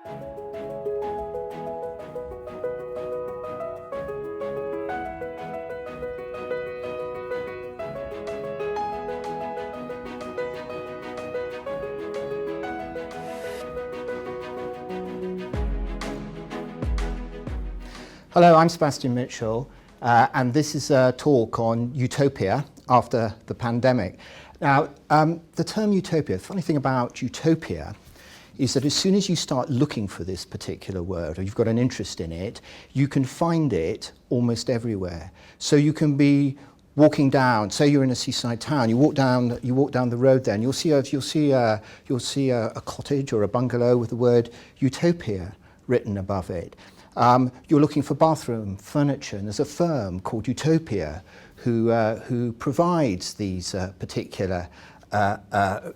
Hello, I'm Sebastian Mitchell, and this is a talk on utopia after the pandemic. Now, the term utopia, the funny thing about utopia is that as soon as you start looking for this particular word, or you've got an interest in it, you can find it almost everywhere. So you can be walking down, say you're in a seaside town, you walk down the road there, and you'll see a cottage or a bungalow with the word utopia written above it. You're looking for bathroom furniture, and there's a firm called Utopia who provides these particular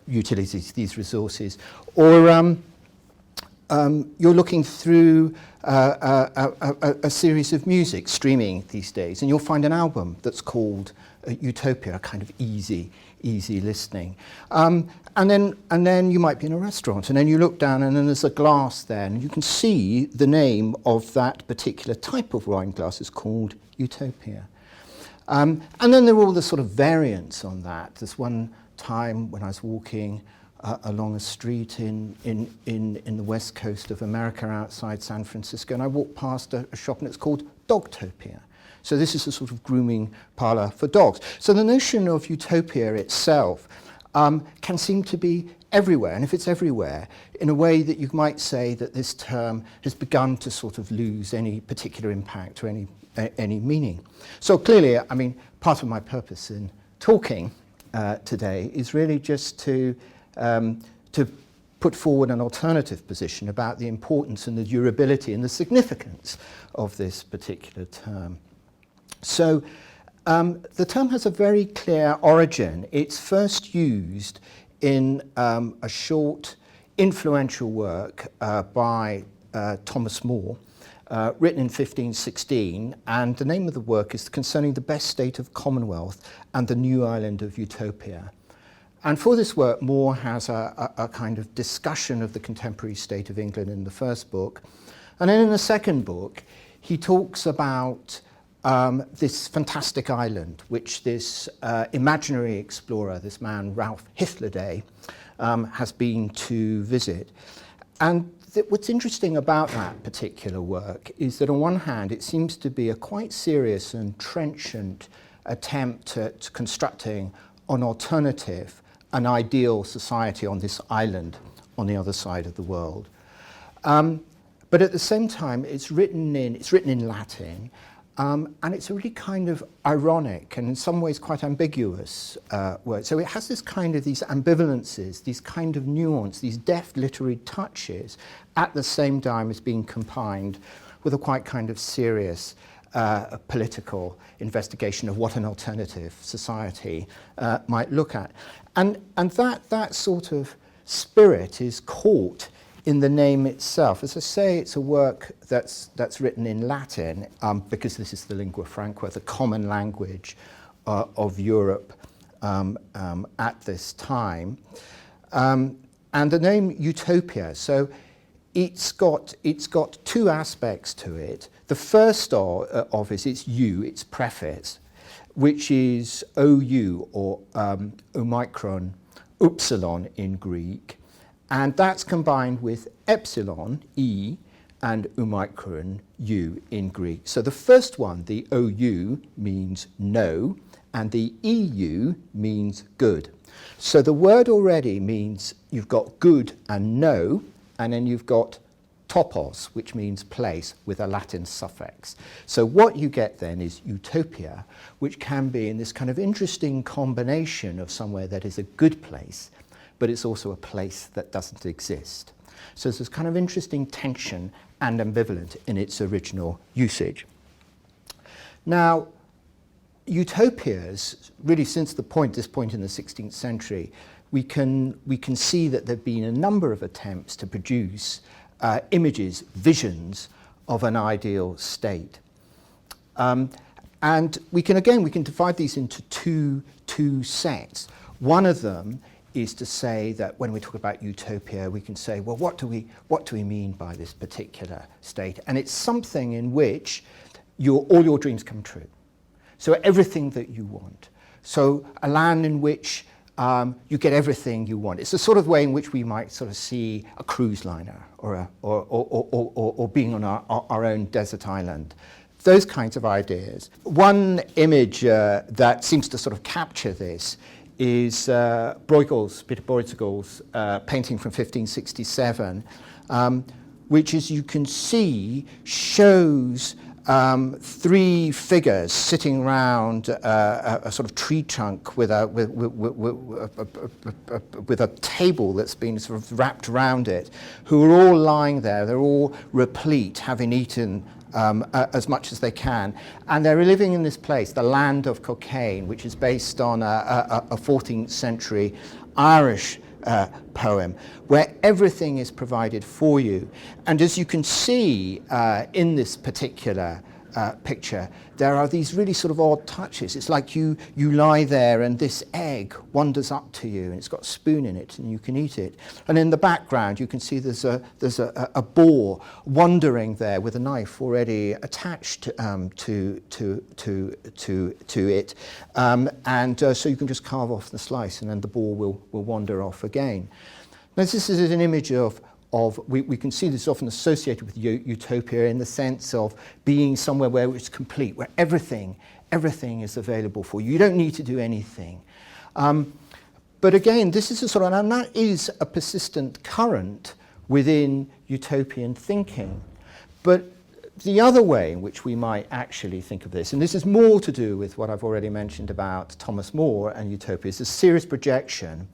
utilities, these resources. Or you're looking through a series of music streaming these days, and you'll find an album that's called Utopia, kind of easy listening. And then you might be in a restaurant, and then you look down, and then there's a glass there, and you can see the name of that particular type of wine glass is called Utopia. And then there are all the sort of variants on that. There's one time when I was walking along a street in the west coast of America outside San Francisco, and I walked past a shop, and it's called Dogtopia. So this is a sort of grooming parlour for dogs. So the notion of utopia itself can seem to be everywhere, and if it's everywhere, in a way that you might say that this term has begun to sort of lose any particular impact or any meaning. So clearly, I mean, part of my purpose in talking today is really just to put forward an alternative position about the importance and the durability and the significance of this particular term. So the term has a very clear origin. It's first used in a short, influential work by Thomas More, written in 1516, and the name of the work is Concerning the Best State of Commonwealth and the New Island of Utopia. And for this work, More has a kind of discussion of the contemporary state of England in the first book. And then in the second book, he talks about this fantastic island, which this imaginary explorer, this man Ralph Hyffley, has been to visit. And what's interesting about that particular work is that on one hand, it seems to be a quite serious and trenchant attempt at constructing an alternative, an ideal society on this island on the other side of the world. But at the same time, it's written in Latin, and it's a really kind of ironic and in some ways quite ambiguous word. So it has this kind of these ambivalences, these kind of nuance, these deft literary touches at the same time as being combined with a quite kind of serious political investigation of what an alternative society might look at. And that sort of spirit is caught in the name itself. As I say, it's a work that's written in Latin because this is the lingua franca, the common language of Europe at this time. And the name Utopia, so it's got two aspects to it. The first of is its U, its preface, which is OU or omicron, upsilon in Greek. And that's combined with epsilon, E, and omicron, U, in Greek. So the first one, the OU, means no, and the EU means good. So the word already means you've got good and no, and then you've got topos, which means place, with a Latin suffix. So what you get then is utopia, which can be in this kind of interesting combination of somewhere that is a good place, but it's also a place that doesn't exist. So there's this kind of interesting tension and ambivalent in its original usage. Now, utopias, really since this point in the 16th century, we can see that there have been a number of attempts to produce images, visions of an ideal state. And we can divide these into two sets. One of them is to say that when we talk about utopia, we can say, well, what do we mean by this particular state? And it's something in which all your dreams come true. So everything that you want. So a land in which you get everything you want. It's the sort of way in which we might sort of see a cruise liner or being on our own desert island. Those kinds of ideas. One image that seems to sort of capture this is Peter Bruegel's painting from 1567, which, as you can see, shows three figures sitting around a sort of tree trunk with a table that's been sort of wrapped around it, who are all lying there. They're all replete, having eaten as much as they can. And they're living in this place, the land of cocaine, which is based on a 14th century Irish poem, where everything is provided for you. And as you can see in this particular picture, there are these really sort of odd touches. It's like you lie there and this egg wanders up to you and it's got a spoon in it and you can eat it. And in the background you can see there's a boar wandering there with a knife already attached to it. So you can just carve off the slice and then the boar will wander off again. Now this is an image of we can see this often associated with utopia in the sense of being somewhere where it's complete, where everything is available for you. You don't need to do anything. But again, this is a sort of, and that is a persistent current within utopian thinking. But the other way in which we might actually think of this, and this is more to do with what I've already mentioned about Thomas More and utopia, is a serious projection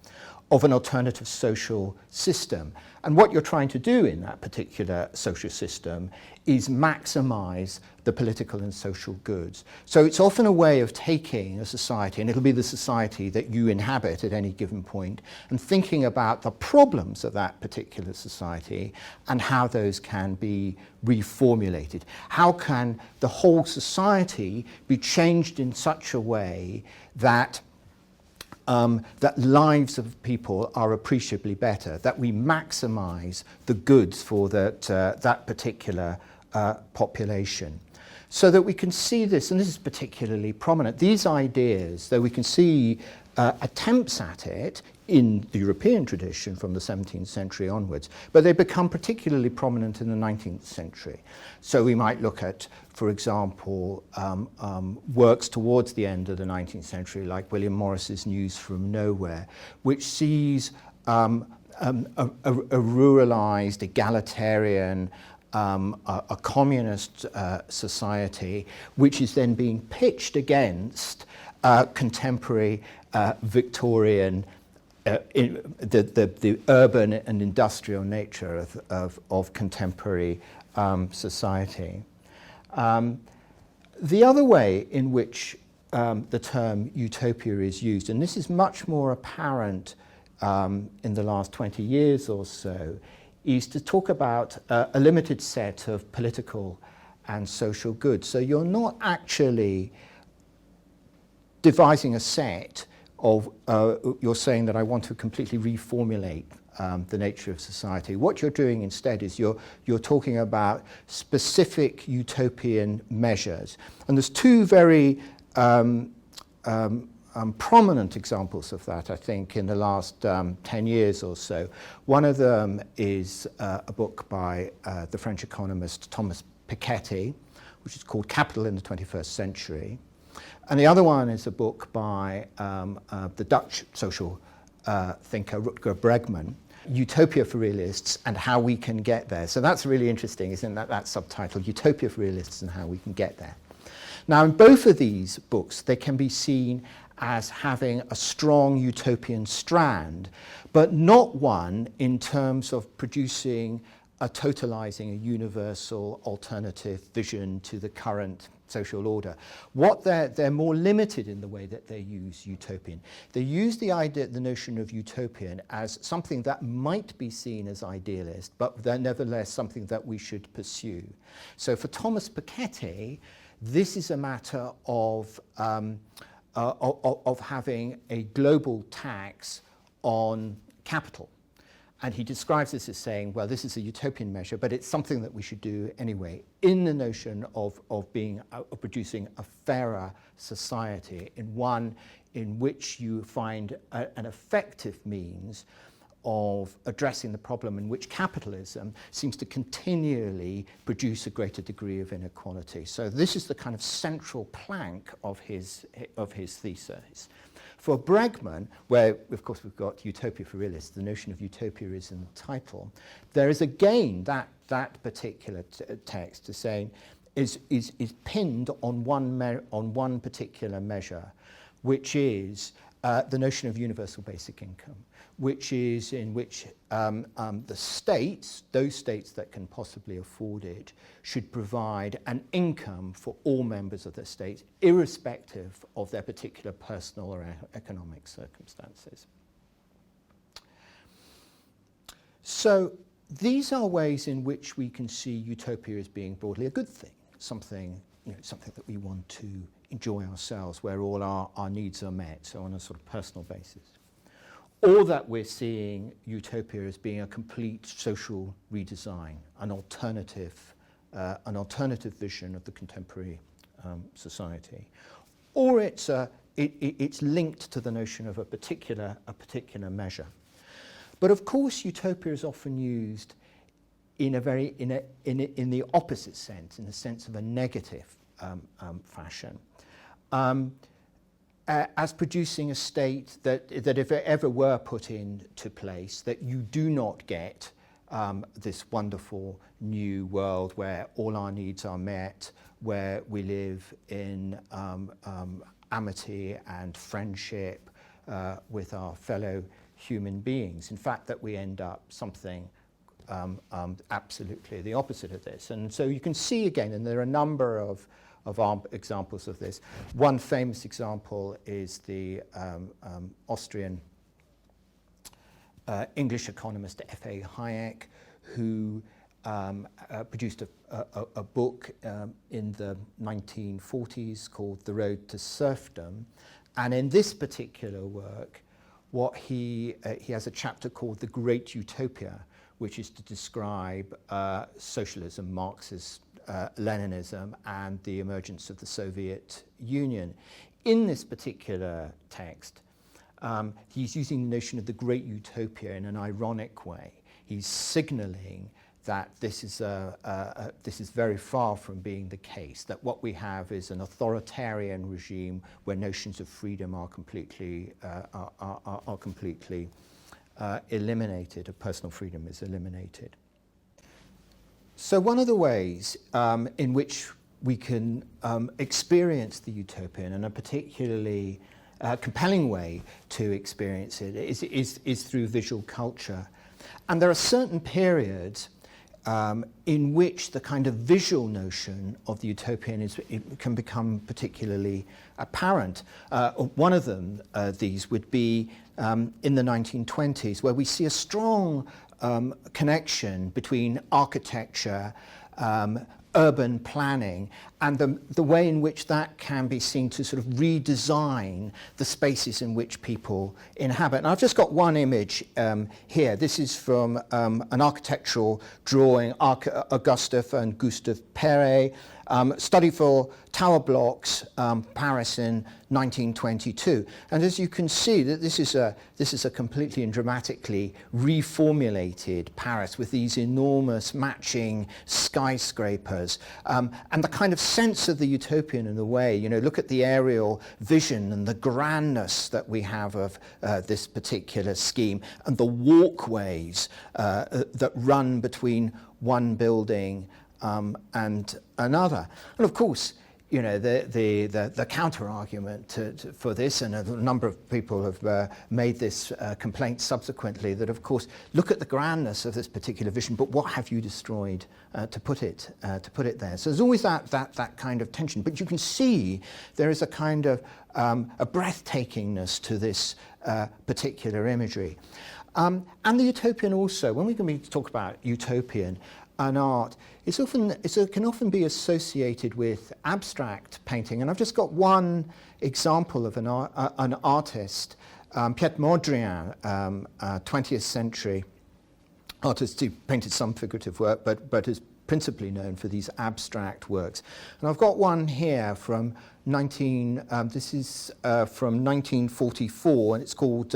of an alternative social system. And what you're trying to do in that particular social system is maximize the political and social goods. So it's often a way of taking a society, and it'll be the society that you inhabit at any given point, and thinking about the problems of that particular society and how those can be reformulated. How can the whole society be changed in such a way that that lives of people are appreciably better, that we maximize the goods for that particular population. So that we can see this, and this is particularly prominent, these ideas, though we can see attempts at it in the European tradition from the 17th century onwards, but they become particularly prominent in the 19th century. So we might look at, for example, works towards the end of the 19th century, like William Morris's News from Nowhere, which sees a ruralized, egalitarian, a communist society, which is then being pitched against contemporary Victorian, the urban and industrial nature of contemporary society. The other way in which the term utopia is used, and this is much more apparent in the last 20 years or so, is to talk about a limited set of political and social goods. So you're not actually devising a set of, you're saying that I want to completely reformulate the nature of society. What you're doing instead is you're talking about specific utopian measures. And there's two very prominent examples of that, I think, in the last 10 years or so. One of them is a book by the French economist Thomas Piketty, which is called Capital in the 21st Century. And the other one is a book by the Dutch social thinker Rutger Bregman, Utopia for Realists and How We Can Get There. So that's really interesting, isn't that subtitle, Utopia for Realists and How We Can Get There. Now, in both of these books, they can be seen as having a strong utopian strand, but not one in terms of producing a totalizing, a universal alternative vision to the current social order. What they're more limited in the way that they use utopian. They use the notion of utopian as something that might be seen as idealist, but they're nevertheless something that we should pursue. So for Thomas Piketty, this is a matter of having a global tax on capital. And he describes this as saying, well, this is a utopian measure, but it's something that we should do anyway, in the notion of producing a fairer society, in one in which you find an effective means of addressing the problem in which capitalism seems to continually produce a greater degree of inequality. So this is the kind of central plank of his thesis. For Bregman, where of course we've got Utopia for Realists, the notion of utopia is in the title, there is again that particular text is saying is pinned on one particular measure, which is the notion of universal basic income, which is in which the states, those states that can possibly afford it, should provide an income for all members of the state, irrespective of their particular personal or economic circumstances. So these are ways in which we can see utopia as being broadly a good thing, something that we want to enjoy ourselves, where all our needs are met, so on a sort of personal basis. Or that we're seeing utopia as being a complete social redesign, an alternative vision of the contemporary society. Or it's linked to the notion of a particular measure. But of course, utopia is often used in the opposite sense, in the sense of a negative fashion, as producing a state that if it ever were put into place, that you do not get this wonderful new world where all our needs are met, where we live in amity and friendship with our fellow human beings. In fact, that we end up something absolutely the opposite of this. And so you can see again, and there are a number of examples of this. One famous example is the Austrian English economist F.A. Hayek, who produced a book in the 1940s called The Road to Serfdom. And in this particular work, he has a chapter called The Great Utopia, which is to describe socialism, Marxist Leninism, and the emergence of the Soviet Union. In this particular text, he's using the notion of the Great Utopia in an ironic way. He's signaling that this is very far from being the case, that what we have is an authoritarian regime where notions of freedom are completely eliminated, of personal freedom is eliminated. So one of the ways in which we can experience the utopian, and a particularly compelling way to experience it, is through visual culture. And there are certain periods in which the kind of visual notion of the utopian can become particularly apparent. One of them, these, would be in the 1920s, where we see a strong connection between architecture, urban planning, and the way in which that can be seen to sort of redesign the spaces in which people inhabit. And I've just got one image here. This is from an architectural drawing, Auguste and Gustave Perret, study for tower blocks, Paris in 1922. And as you can see, that this is a completely and dramatically reformulated Paris with these enormous matching skyscrapers, and the kind of sense of the utopian in a way. Look at the aerial vision and the grandness that we have of this particular scheme, and the walkways that run between one building and another. And of course, the counter argument for this, and a number of people have made this complaint subsequently, that of course, look at the grandness of this particular vision, but what have you destroyed to put it there? So there's always that kind of tension. But you can see there is a kind of a breathtakingness to this particular imagery. And the utopian also, when we can talk about utopian, an art, it can often be associated with abstract painting. And I've just got one example of an artist Piet Mondrian, 20th century artist who painted some figurative work, but is principally known for these abstract works. And I've got one here from this is from 1944, and it's called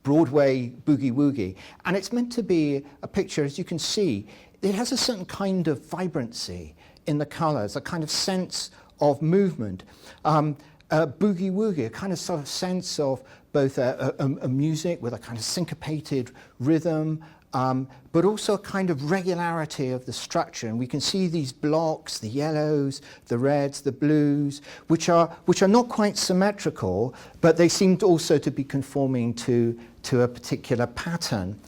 Broadway Boogie Woogie. And it's meant to be a picture, as you can see, it has a certain kind of vibrancy in the colours, a kind of sense of movement. Boogie Woogie, a kind of sort of sense of both a music with a kind of syncopated rhythm, but also a kind of regularity of the structure. And we can see these blocks, the yellows, the reds, the blues, which are not quite symmetrical, but they seem also to be conforming to a particular pattern.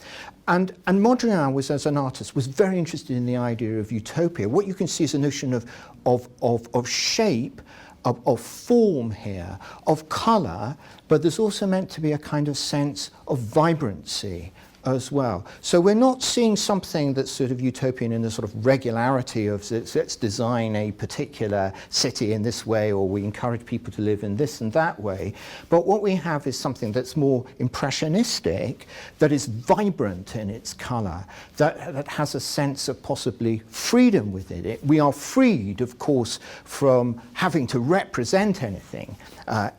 And Mondrian was, as an artist, was very interested in the idea of utopia. What you can see is a notion of shape, of form here, of colour, but there's also meant to be a kind of sense of vibrancy as well. So we're not seeing something that's sort of utopian in the sort of regularity of let's design a particular city in this way, or we encourage people to live in this and that way. But what we have is something that's more impressionistic, that is vibrant in its colour, that has a sense of possibly freedom within it. We are freed, of course, from having to represent anything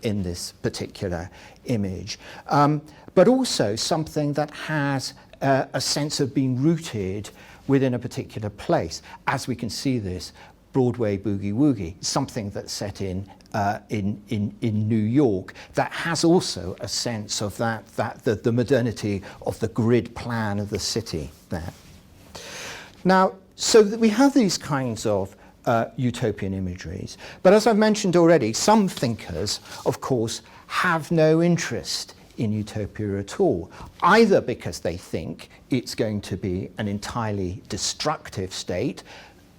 in this particular image. But also something that has a sense of being rooted within a particular place. As we can see this, Broadway Boogie Woogie, something that's set in New York, that has also a sense of the modernity of the grid plan of the city there. Now, so that we have these kinds of utopian imageries, but as I've mentioned already, some thinkers, of course, have no interest in utopia at all, either because they think it's going to be an entirely destructive state.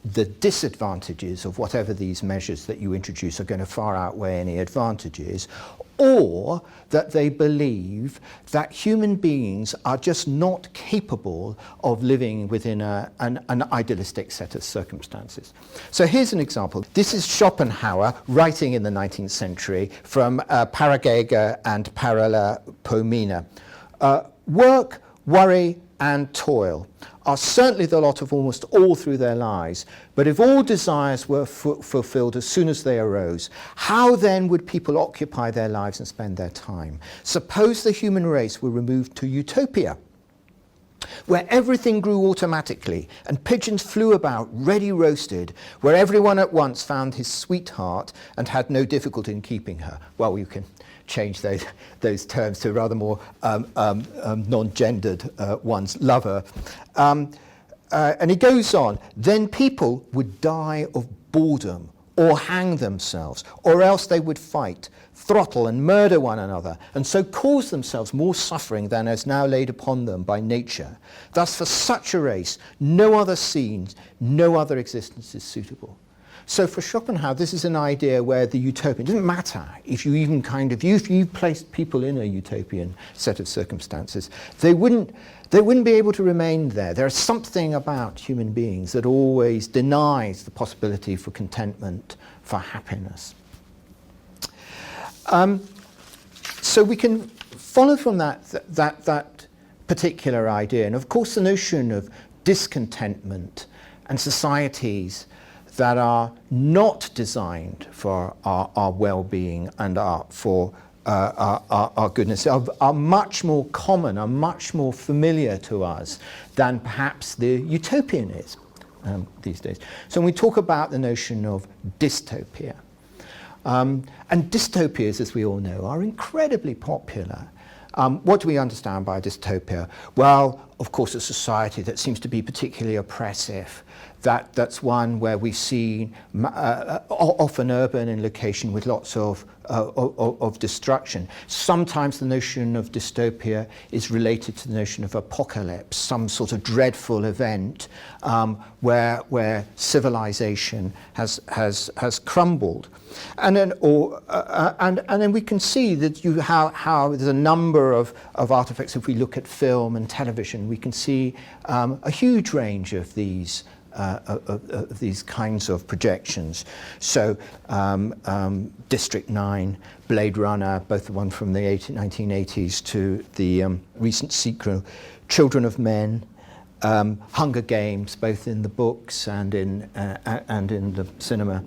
The disadvantages of whatever these measures that you introduce are going to far outweigh any advantages, or that they believe that human beings are just not capable of living within an idealistic set of circumstances. So here's an example. This is Schopenhauer writing in the 19th century from Paragega and Paralipomena. Work, worry, and toil are certainly the lot of almost all through their lives, but if all desires were fulfilled as soon as they arose, how then would people occupy their lives and spend their time? Suppose the human race were removed to utopia, where everything grew automatically and pigeons flew about ready roasted, where everyone at once found his sweetheart and had no difficulty in keeping her. Well, you can change those terms to rather more non-gendered ones, lover. And he goes on, then people would die of boredom or hang themselves, or else they would fight, throttle and murder one another, and so cause themselves more suffering than is now laid upon them by nature. Thus for such a race, no other scene, no other existence is suitable. So for Schopenhauer, this is an idea where the utopian, it doesn't matter if you even if you placed people in a utopian set of circumstances, they wouldn't be able to remain there. There's something about human beings that always denies the possibility for contentment, for happiness. So we can follow from that particular idea, and of course the notion of discontentment and societies that are not designed for our well-being and for our goodness are much more common, are much more familiar to us than perhaps the utopian is these days. So when we talk about the notion of dystopia, and dystopias, as we all know, are incredibly popular. What do we understand by dystopia? Well, of course, a society that seems to be particularly oppressive. That's one where we see often urban in location with lots of destruction. Sometimes the notion of dystopia is related to the notion of apocalypse, some sort of dreadful event where civilization has crumbled. And then we can see that how there's a number of artifacts. If we look at film and television, we can see a huge range of these of these kinds of projections. So District 9, Blade Runner, both the one from the 1980s to the recent sequel, Children of Men, Hunger Games, both in the books and in the cinema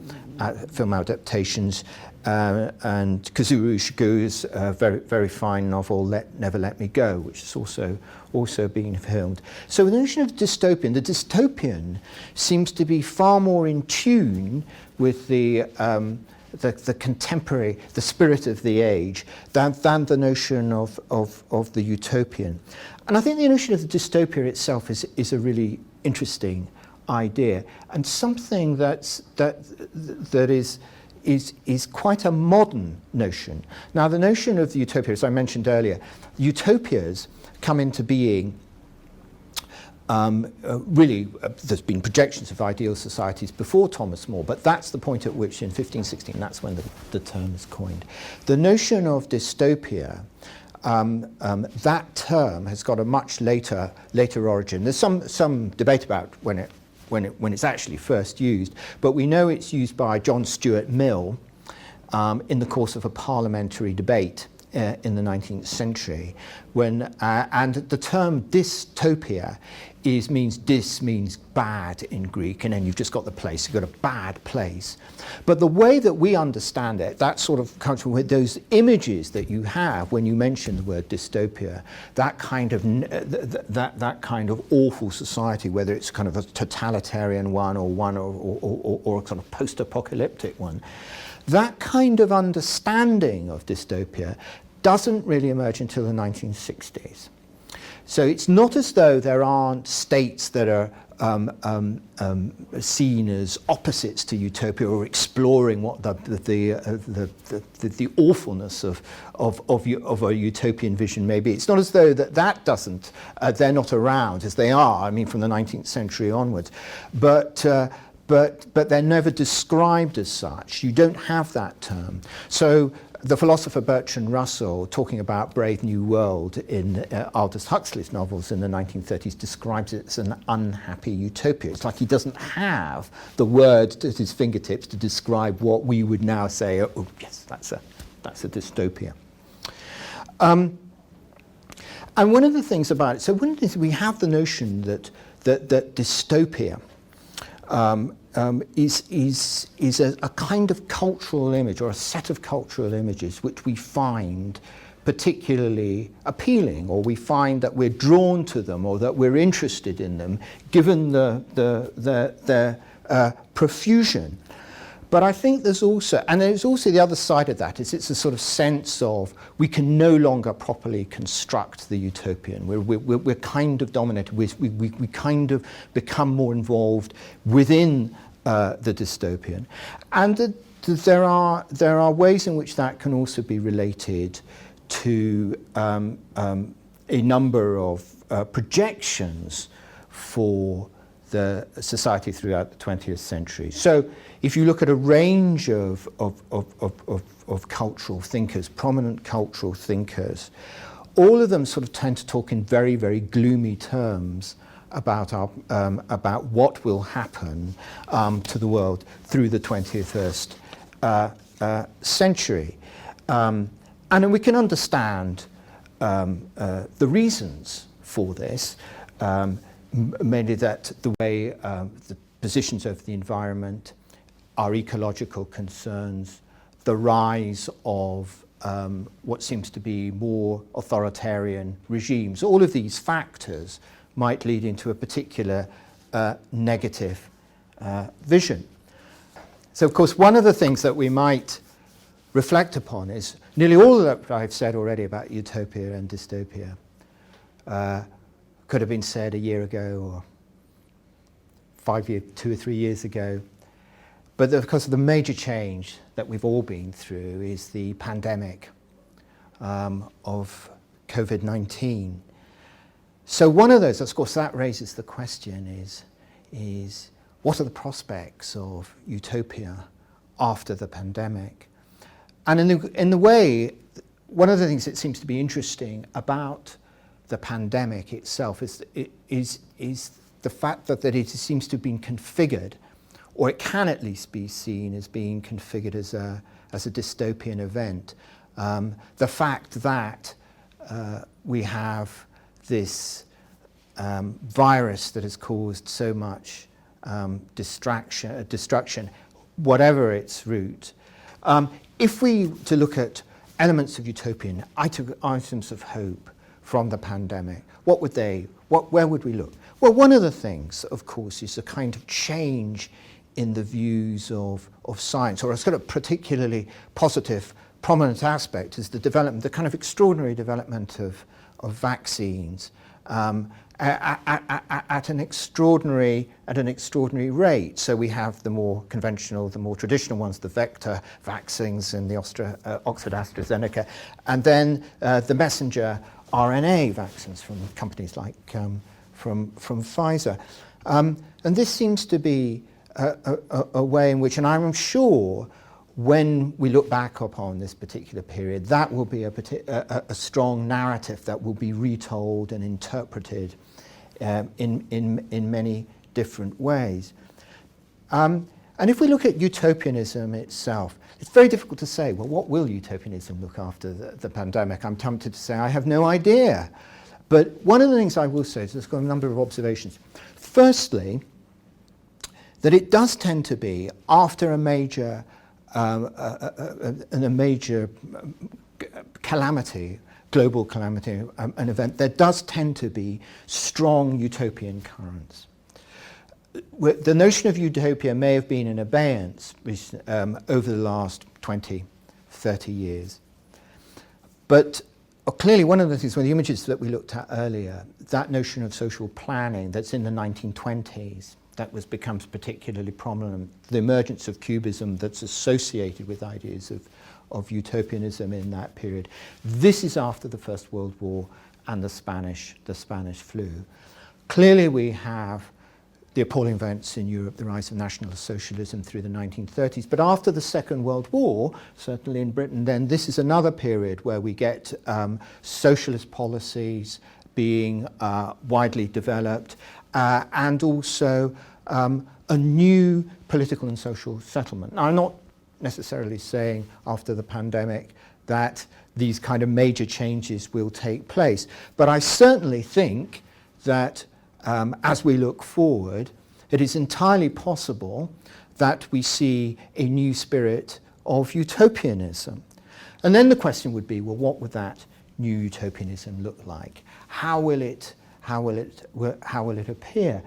film adaptations, and Kazuo Ishigu's very, very fine novel Never Let Me Go, which is also being filmed. So the notion of dystopian, the dystopian seems to be far more in tune with the contemporary, the spirit of the age, than the notion of the utopian. And I think the notion of the dystopia itself is a really interesting idea, and something that is quite a modern notion. Now, the notion of the utopia, as I mentioned earlier, utopias come into being there's been projections of ideal societies before Thomas More, but that's the point at which in 1516, that's when the term is coined. The notion of dystopia, that term has got a much later origin. There's some debate about when it's actually first used, but we know it's used by John Stuart Mill in the course of a parliamentary debate in the 19th century, and the term dystopia means bad in Greek, and then you've just got the place, you've got a bad place. But the way that we understand it, that sort of comes from those images that you have when you mention the word dystopia, that kind of awful society, whether it's kind of a totalitarian one or a kind of post-apocalyptic one. That kind of understanding of dystopia doesn't really emerge until the 1960s. So it's not as though there aren't states that are seen as opposites to utopia or exploring what the awfulness of a utopian vision may be. It's not as though that doesn't, they're not around, as they are, I mean, from the 19th century onwards. But they're never described as such. You don't have that term. So the philosopher Bertrand Russell, talking about Brave New World in Aldous Huxley's novels in the 1930s, describes it as an unhappy utopia. It's like he doesn't have the word at his fingertips to describe what we would now say, oh yes, that's a dystopia. And one of the things about it, so one of the things, we have the notion that dystopia is a kind of cultural image or a set of cultural images which we find particularly appealing, or we find that we're drawn to them or that we're interested in them given their profusion. But I think there's also the other side of that, is it's a sort of sense of we can no longer properly construct the utopian. We're kind of dominated. We kind of become more involved within the dystopian. And there are ways in which that can also be related to a number of projections for the society throughout the 20th century. So if you look at a range of cultural thinkers, prominent cultural thinkers, all of them sort of tend to talk in very, very gloomy terms about what will happen to the world through the 21st century. And then we can understand the reasons for this, mainly that the way the positions of the environment, our ecological concerns, the rise of what seems to be more authoritarian regimes, all of these factors might lead into a particular negative vision. So, of course, one of the things that we might reflect upon is nearly all that I've said already about utopia and dystopia could have been said a year ago or 2 or 3 years ago. But of course, the major change that we've all been through is the pandemic of COVID-19. So one of those, of course, that raises the question is what are the prospects of utopia after the pandemic? And in the way, one of the things that seems to be interesting about the pandemic itself is the fact that it seems to have been configured, or it can at least be seen as being configured as a dystopian event. The fact that we have this virus that has caused so much destruction, whatever its root. If we to look at elements of utopian, items of hope from the pandemic, where would we look? Well, one of the things, of course, is a kind of change in the views of science, or a sort of particularly positive, prominent aspect is the kind of extraordinary development of vaccines at an extraordinary rate. So we have the more conventional, the more traditional ones, the vector vaccines and the Oxford AstraZeneca, and then the messenger RNA vaccines from companies like from Pfizer. And this seems to be a way in which, and I'm sure when we look back upon this particular period, that will be a strong narrative that will be retold and interpreted in many different ways. And if we look at utopianism itself, it's very difficult to say, well, what will utopianism look after the pandemic? I'm tempted to say I have no idea. But one of the things I will say is there's got a number of observations. Firstly, that it does tend to be after a major calamity, global calamity, an event, there does tend to be strong utopian currents. The notion of utopia may have been in abeyance over the last 20, 30 years. But clearly one of the things, one of the images that we looked at earlier, that notion of social planning that's in the 1920s, that becomes particularly prominent, the emergence of cubism that's associated with ideas of utopianism in that period. This is after the First World War and the Spanish flu. Clearly we have the appalling events in Europe, the rise of National Socialism through the 1930s. But after the Second World War, certainly in Britain, then this is another period where we get socialist policies being widely developed, and also a new political and social settlement. Now, I'm not necessarily saying after the pandemic that these kind of major changes will take place, but I certainly think that as we look forward, it is entirely possible that we see a new spirit of utopianism. And then the question would be, well, what would that new utopianism look like? How will it appear?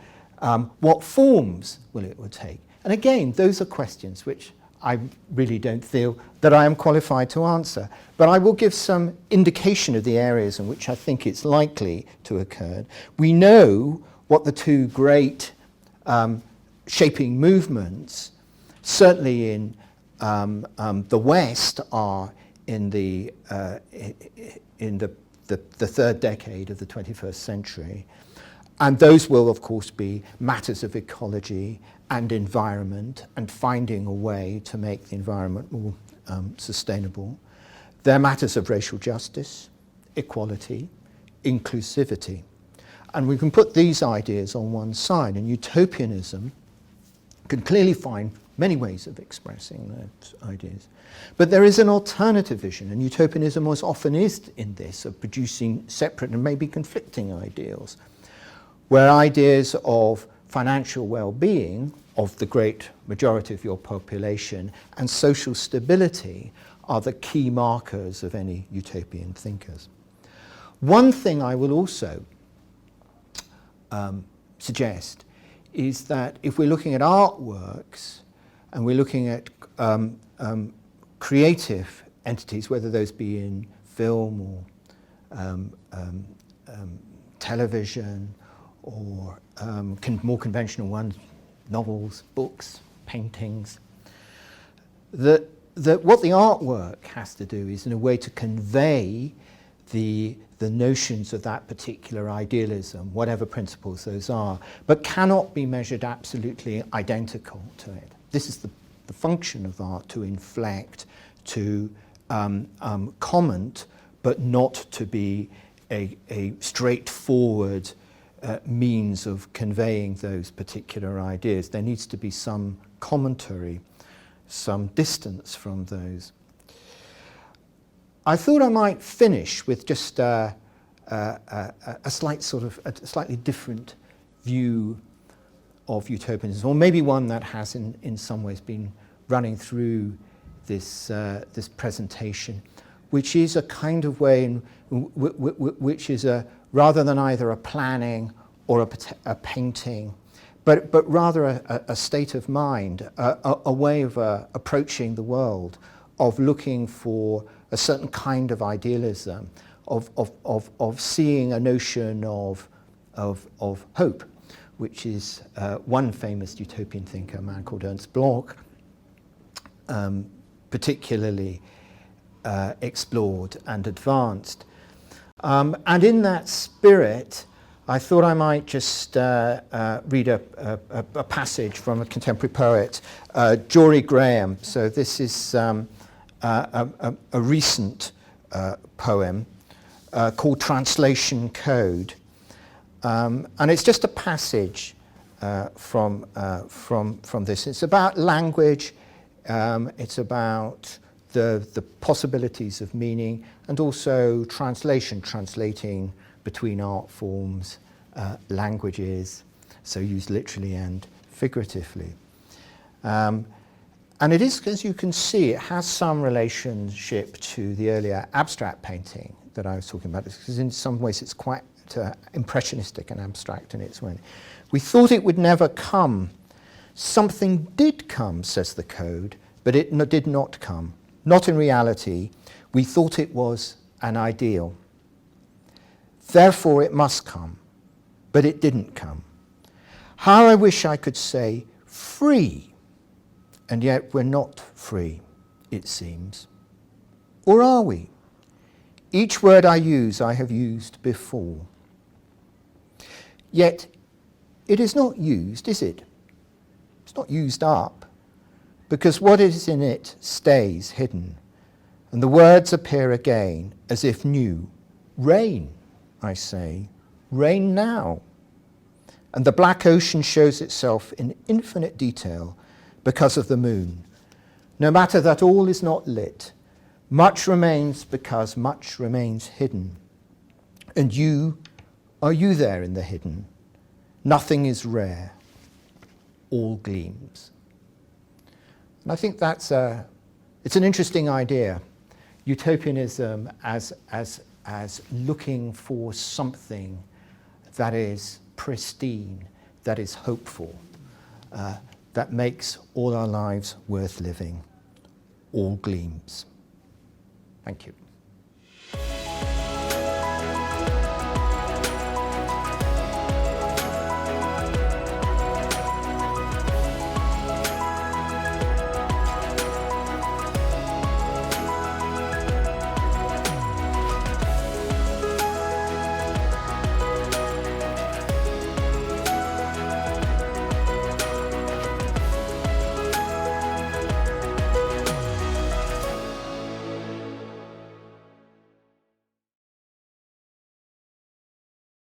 What forms will it take? And again, those are questions which I really don't feel that I am qualified to answer. But I will give some indication of the areas in which I think it's likely to occur. We know what the two great shaping movements, certainly in the West, are in the third decade of the 21st century. And those will, of course, be matters of ecology and environment and finding a way to make the environment more sustainable. They're matters of racial justice, equality, inclusivity. And we can put these ideas on one side, and utopianism can clearly find many ways of expressing those ideas. But there is an alternative vision, and utopianism was often is in this, of producing separate and maybe conflicting ideals, where ideas of financial well-being of the great majority of your population and social stability are the key markers of any utopian thinkers. One thing I will also suggest is that if we're looking at artworks and we're looking at creative entities, whether those be in film or television or more conventional ones, novels, books, paintings, that what the artwork has to do is in a way to convey the notions of that particular idealism, whatever principles those are, but cannot be measured absolutely identical to it. This is the function of art, to inflect, to comment, but not to be a straightforward means of conveying those particular ideas. There needs to be some commentary, some distance from those. I thought I might finish with just a slightly different view of utopianism, or maybe one that has in some ways been running through this presentation, which is a kind of way which is rather than either a planning or a painting, but rather a state of mind, a way of approaching the world, of looking for a certain kind of idealism, of seeing a notion of hope, which is one famous utopian thinker, a man called Ernst Bloch, particularly explored and advanced. And in that spirit, I thought I might just read a passage from a contemporary poet, Jory Graham. So this is a recent poem called Translation Code. And it's just a passage from this. It's about language, it's about the possibilities of meaning, and also translating between art forms, languages, so used literally and figuratively. And it is, as you can see, it has some relationship to the earlier abstract painting that I was talking about, because in some ways it's quite impressionistic and abstract in its way. We thought it would never come. Something did come, says the code, but it did not come. Not in reality. We thought it was an ideal. Therefore it must come, but it didn't come. How I wish I could say free, and yet we're not free, it seems. Or are we? Each word I use I have used before. Yet it is not used, is it? It's not used up, because what is in it stays hidden, and the words appear again as if new. Rain, I say, rain now. And the black ocean shows itself in infinite detail because of the moon. No matter that all is not lit, much remains because much remains hidden. And you, are you there in the hidden? Nothing is rare, all gleams. And I think it's an interesting idea. Utopianism as looking for something that is pristine, that is hopeful, that makes all our lives worth living, all gleams. Thank you.